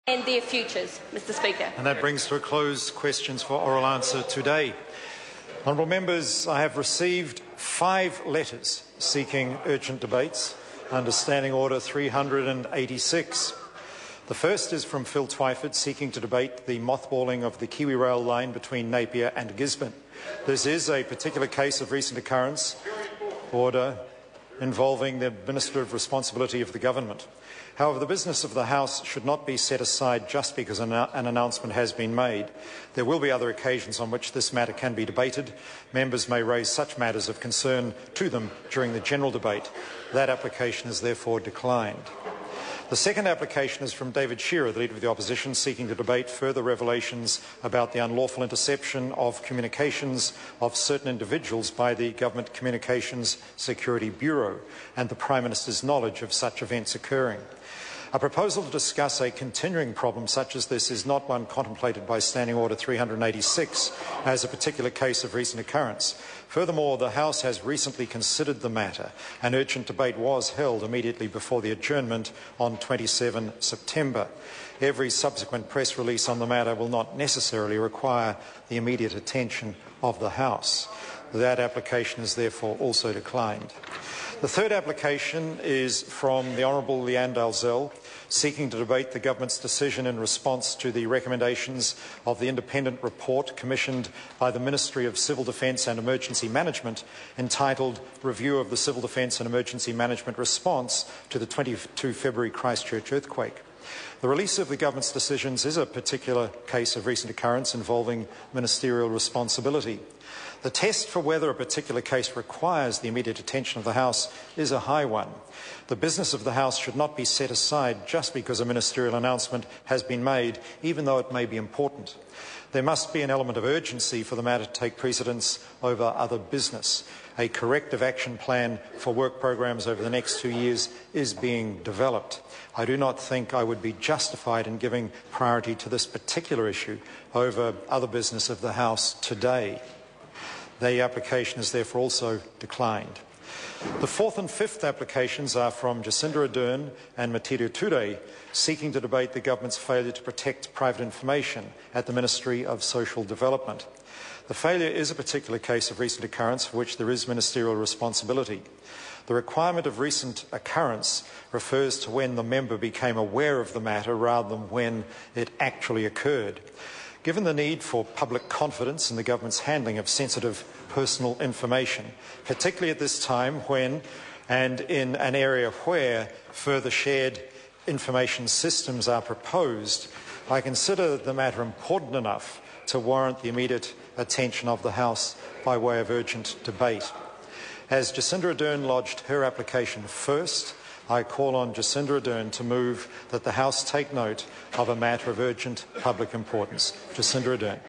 and their futures, Mr Speaker. And that brings to a close questions for oral answer today. Honourable members, I have received 5 letters seeking urgent debates under Standing Order 386. The first is from Phil Twyford seeking to debate the mothballing of the Kiwi Rail line between Napier and Gisborne. This is a particular case of recent occurrence, order, involving the Minister of Responsibility of the Government. However, the business of the House should not be set aside just because an announcement has been made. There will be other occasions on which this matter can be debated. Members may raise such matters of concern to them during the general debate. That application is therefore declined. The second application is from David Shearer, the Leader of the Opposition, seeking to debate further revelations about the unlawful interception of communications of certain individuals by the Government Communications Security Bureau and the Prime Minister's knowledge of such events occurring. A proposal to discuss a continuing problem such as this is not one contemplated by Standing Order 386 as a particular case of recent occurrence. Furthermore, the House has recently considered the matter. An urgent debate was held immediately before the adjournment on 27 September. Every subsequent press release on the matter will not necessarily require the immediate attention of the House. That application is therefore also declined. The third application is from the Honourable Leanne Dalzell, seeking to debate the Government's decision in response to the recommendations of the independent report commissioned by the Ministry of Civil Defence and Emergency Management entitled Review of the Civil Defence and Emergency Management Response to the 22 February Christchurch earthquake. The release of the Government's decisions is a particular case of recent occurrence involving ministerial responsibility. The test for whether a particular case requires the immediate attention of the House is a high one. The business of the House should not be set aside just because a ministerial announcement has been made, even though it may be important. There must be an element of urgency for the matter to take precedence over other business. A corrective action plan for work programs over the next 2 years is being developed. I do not think I would be justified in giving priority to this particular issue over other business of the House today. The application is therefore also declined. The fourth and fifth applications are from Jacinda Ardern and Matiru Ture, seeking to debate the Government's failure to protect private information at the Ministry of Social Development. The failure is a particular case of recent occurrence for which there is ministerial responsibility. The requirement of recent occurrence refers to when the member became aware of the matter rather than when it actually occurred. Given the need for public confidence in the Government's handling of sensitive personal information, particularly at this time when and in an area where further shared information systems are proposed, I consider the matter important enough to warrant the immediate attention of the House by way of urgent debate. As Jacinda Ardern lodged her application first, I call on Jacinda Ardern to move that the House take note of a matter of urgent public importance. Jacinda Ardern.